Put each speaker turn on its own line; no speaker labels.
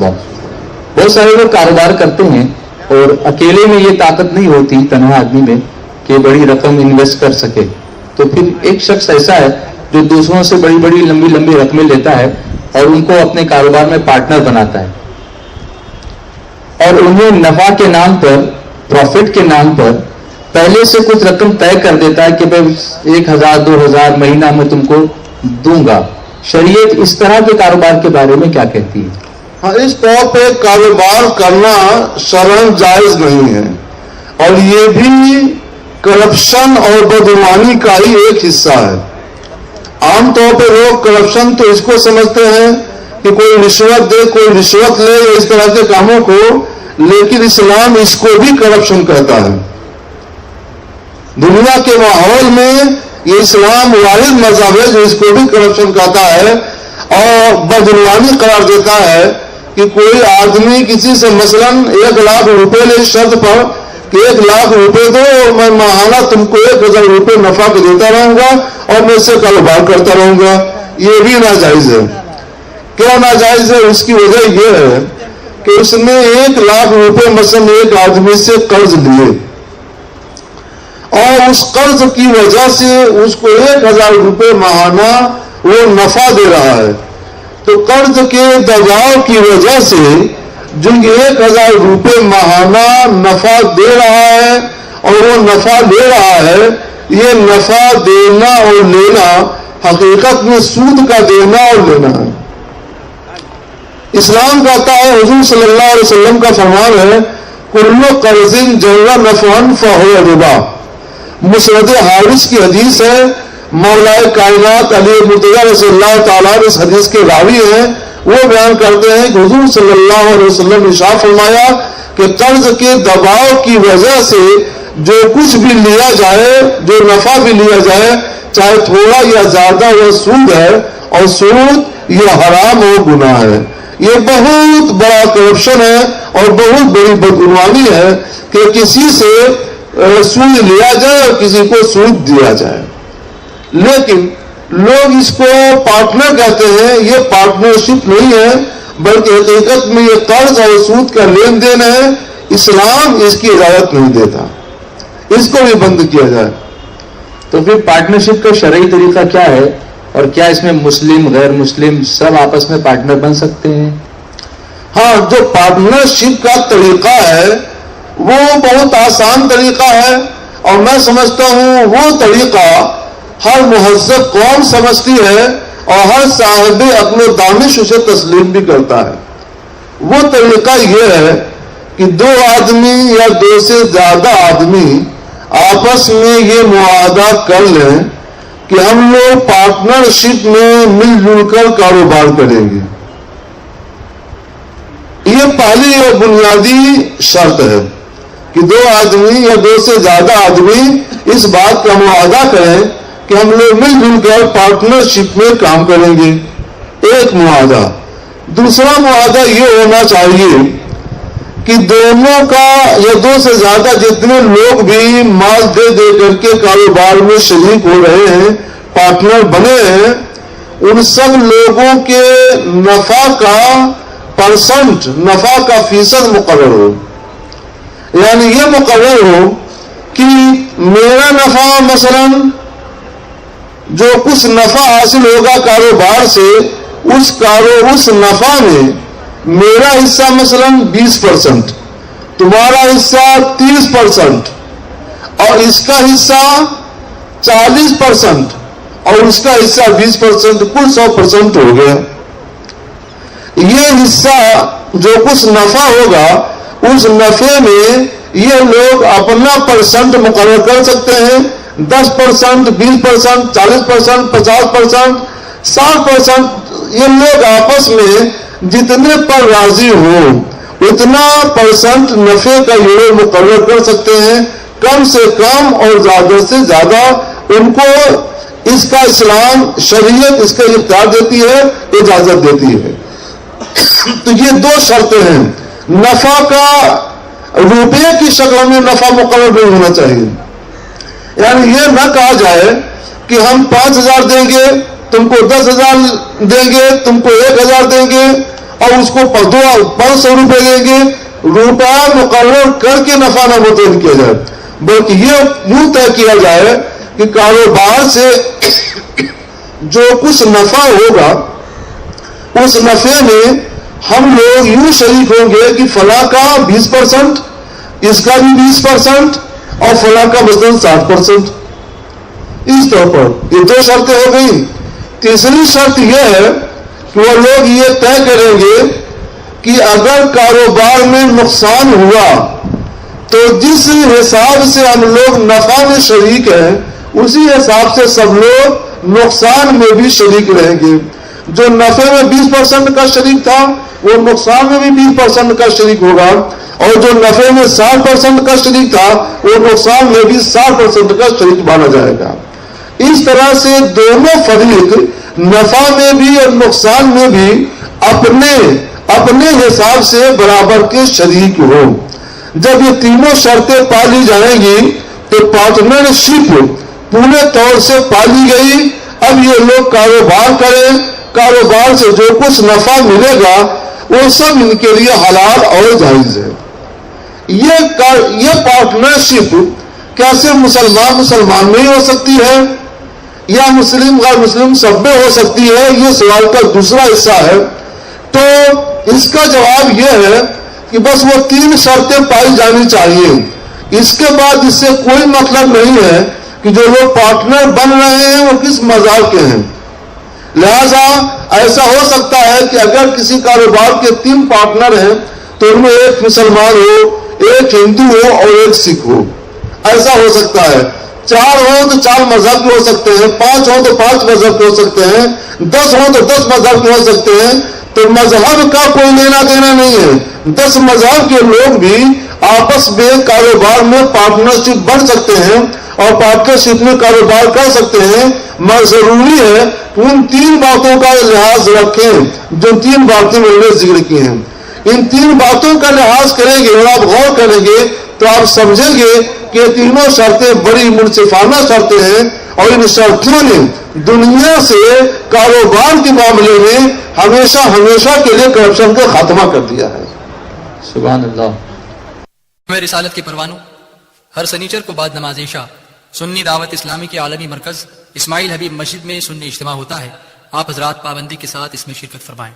بہت سارے لوگ کاروبار کرتے ہیں اور اکیلے میں یہ طاقت نہیں ہوتی تنہا آدمی میں کہ بڑی رقم انویسٹ کر سکے، تو پھر ایک شخص ایسا ہے جو دوسروں سے بڑی بڑی لمبی لمبی رقمیں لیتا ہے اور ان کو اپنے کاروبار میں پارٹنر بناتا ہے اور انہیں نفع کے نام پر، پروفٹ کے نام پر پہلے سے کچھ رقم طے کر دیتا ہے کہ بھائی 1000 2000 مہینہ میں تم کو دوں گا۔ شریعت اس طرح کے کاروبار کے بارے میں کیا کہتی ہے؟
ہاں، اس طور پہ کاروبار کرنا شرعاً جائز نہیں ہے، اور یہ بھی کرپشن اور بدعنوانی کا ہی ایک حصہ ہے۔ عام طور پہ لوگ کرپشن تو اس کو سمجھتے ہیں کہ کوئی رشوت دے، کوئی رشوت لے، اس طرح کے کاموں کو، لیکن اسلام اس کو بھی کرپشن کہتا ہے۔ دنیا کے ماحول میں یہ اسلام واحد مذہب ہے جو اس کو بھی کرپشن کہتا ہے اور بدعنوانی قرار دیتا ہے کہ کوئی آدمی کسی سے مثلاً 1 لاکھ روپے لے شرط پر کہ 1 لاکھ روپے دو اور میں ماہانہ تم کو 1000 روپے نفع کے دیتا رہوں گا اور میں اس سے کاروبار کرتا رہوں گا، یہ بھی ناجائز ہے۔ کیوں ناجائز ہے؟ اس کی وجہ یہ ہے کہ اس نے 1 لاکھ روپے مثلاً ایک آدمی سے قرض لیے اور اس قرض کی وجہ سے اس کو 1000 روپے ماہانہ وہ نفع دے رہا ہے، تو قرض کے دباؤ کی وجہ سے جو 1000 روپے ماہانہ نفع دے رہا ہے اور وہ نفع لے رہا ہے، یہ نفع دینا اور لینا حقیقت میں سود کا دینا اور لینا ہے۔ اسلام کہتا ہے، حضور صلی اللہ علیہ وسلم کا فرمان ہے، کل قرض جر نفعا فہو ربا۔ مسند حارث کی حدیث ہے، مولا کائنات علی مرتضیٰ رضی اللہ تعالیٰ اس حدیث کے راوی ہیں، وہ بیان کرتے ہیں کہ حضور صلی اللہ علیہ وسلم نے ارشاد فرمایا کہ قرض کے دباؤ کی وجہ سے جو کچھ بھی لیا جائے، جو نفع بھی لیا جائے، چاہے تھوڑا یا زیادہ، وہ سود ہے، اور سود یہ حرام اور گناہ ہے۔ یہ بہت بڑا کرپشن ہے اور بہت بڑی بدعنوانی ہے کہ کسی سے سود لیا جائے اور کسی کو سود دیا جائے، لیکن لوگ اس کو پارٹنر کہتے ہیں۔ یہ پارٹنرشپ نہیں ہے، بلکہ حقیقت میں یہ قرض اور سود کا لین دین ہے۔ اسلام اس کی اجازت نہیں دیتا، اس کو بھی بند کیا جائے۔
تو پھر پارٹنرشپ کا شرعی طریقہ کیا ہے، اور کیا اس میں مسلم غیر مسلم سب آپس میں پارٹنر بن سکتے ہیں؟
ہاں، جو پارٹنرشپ کا طریقہ ہے وہ بہت آسان طریقہ ہے، اور میں سمجھتا ہوں وہ طریقہ ہر مہذب قوم سمجھتی ہے اور ہر صاحب عقل و دانش اسے تسلیم بھی کرتا ہے۔ وہ طریقہ یہ ہے کہ 2 آدمی یا 2 سے زیادہ آدمی آپس میں یہ معاہدہ کر لیں کہ ہم لوگ پارٹنرشپ میں مل جل کر کاروبار کریں گے۔ یہ پہلی اور بنیادی شرط ہے کہ 2 آدمی یا 2 سے زیادہ آدمی اس بات کا معاہدہ کریں کہ ہم لوگ مل جل کر پارٹنرشپ میں کام کریں گے، ایک معاہدہ۔ دوسرا معاہدہ یہ ہونا چاہیے کہ دونوں کا یا 2 سے زیادہ جتنے لوگ بھی مال دے دے کر کے کاروبار میں شریک ہو رہے ہیں، پارٹنر بنے ہیں، ان سب لوگوں کے نفع کا پرسنٹ، نفع کا فیصد مقرر ہو۔ یعنی یہ مقرر ہو کہ میرا نفع مثلاً جو کچھ نفع حاصل ہوگا کاروبار سے، اس نفع میں میرا حصہ مثلاً 20%، تمہارا حصہ 30%، اور اس کا حصہ 40% اور اس کا حصہ 20%، کل 100% ہو گیا۔ یہ حصہ جو کچھ نفع ہوگا، اس نفع میں یہ لوگ اپنا پرسنٹ مقرر کر سکتے ہیں، 10%، 20%، 40%، 50%، 60%۔ یہ لوگ آپس میں جتنے پر راضی ہوں اتنا پرسنٹ نفع کا یہ مقرر کر سکتے ہیں، کم سے کم اور زیادہ سے زیادہ ان کو اس کا اسلام، شریعت اس کا اختیار دیتی ہے، اجازت دیتی ہے۔ تو یہ 2 شرطیں ہیں۔ نفع کا روپے کی شکل میں نفع مقرر نہیں ہونا چاہیے، یعنی یہ نہ کہا جائے کہ ہم 5000 دیں گے، تم کو 10,000 دیں گے، تم کو 1000 دیں گے، اور اس کو 500 روپے دیں گے، روپیہ مقرر کر کے نفع نہ متعین کیا جائے، بلکہ یہ یوں طے کیا جائے کہ کاروبار سے جو کچھ نفع ہوگا اس نفع میں ہم لوگ یوں شریک ہوں گے کہ فلاں کا 20%، اس کا بھی 20% اور فلاں کا مثلاً 60%، اس طور پر یہ 2 شرطیں ہو گئی۔ تیسری شرط یہ ہے کہ وہ لوگ یہ طے کریں گے کہ اگر کاروبار میں نقصان ہوا تو جس حساب سے ہم لوگ نفع میں شریک ہیں اسی حساب سے سب لوگ نقصان میں بھی شریک رہیں گے۔ جو نفع میں 20% کا شریک تھا وہ نقصان میں بھی 20% کا شریک ہوگا، اور جو نفع میں 60% کا شریک تھا وہ نقصان میں بھی 60% کا شریک مانا جائے گا۔ اس طرح سے دونوں فریق نفع میں بھی اور نقصان میں بھی اپنے حساب سے برابر کے شریک ہوں۔ جب یہ تینوں شرطیں پالی جائیں گی تو پارٹنرشپ پورے طور سے پالی گئی۔ اب یہ لوگ کاروبار کریں، کاروبار سے جو کچھ نفع ملے گا وہ سب ان کے لیے حلال اور جائز ہے۔ یہ پارٹنرشپ کیسے مسلمان میں ہی ہو سکتی ہے یا مسلم غیر مسلم سب میں ہو سکتی ہے، یہ سوال کا دوسرا حصہ ہے۔ تو اس کا جواب یہ ہے کہ بس وہ 3 شرطیں پائی جانی چاہیے، اس کے بعد اس سے کوئی مطلب نہیں ہے کہ جو لوگ پارٹنر بن رہے ہیں وہ کس مذہب کے ہیں۔ لہذا ایسا ہو سکتا ہے کہ اگر کسی کاروبار کے 3 پارٹنر ہیں تو ان میں ایک مسلمان ہو، ایک ہندو ہو اور ایک سکھ ہو، ایسا ہو سکتا ہے۔ 4 ہوں تو 4 مذہب کے ہو سکتے ہیں، 5 ہوں تو 5 مذہب کے ہو سکتے ہیں، 10 ہوں تو 10 مذہب کے ہو سکتے ہیں۔ تو مذہب کا کوئی لینا دینا نہیں ہے، 10 مذہب کے لوگ بھی آپس میں کاروبار میں پارٹنرشپ بن سکتے ہیں اور پارٹنرشپ میں کاروبار کر سکتے ہیں۔ مگر ضروری ہے کہ ان 3 باتوں کا لحاظ رکھیں جو 3 باتیں میں نے ذکر کی ہیں۔ ان 3 باتوں کا لحاظ کریں گے اور آپ غور کریں گے تو آپ سمجھیں گے کہ یہ تینوں شرطیں بڑی منصفانہ شرطیں ہیں، اور ان شرطوں نے دنیا سے کاروبار کے معاملے میں ہمیشہ کے لیے کرپشن کا خاتمہ کر دیا ہے۔
سبحان اللہ۔
میں رسالت کے پروانوں، ہر سنیچر کو بعد نماز عشاء سنی دعوت اسلامی کے عالمی مرکز اسماعیل حبیب مسجد میں سنی اجتماع ہوتا ہے۔ آپ حضرات پابندی کے ساتھ اس میں شرکت فرمائیں۔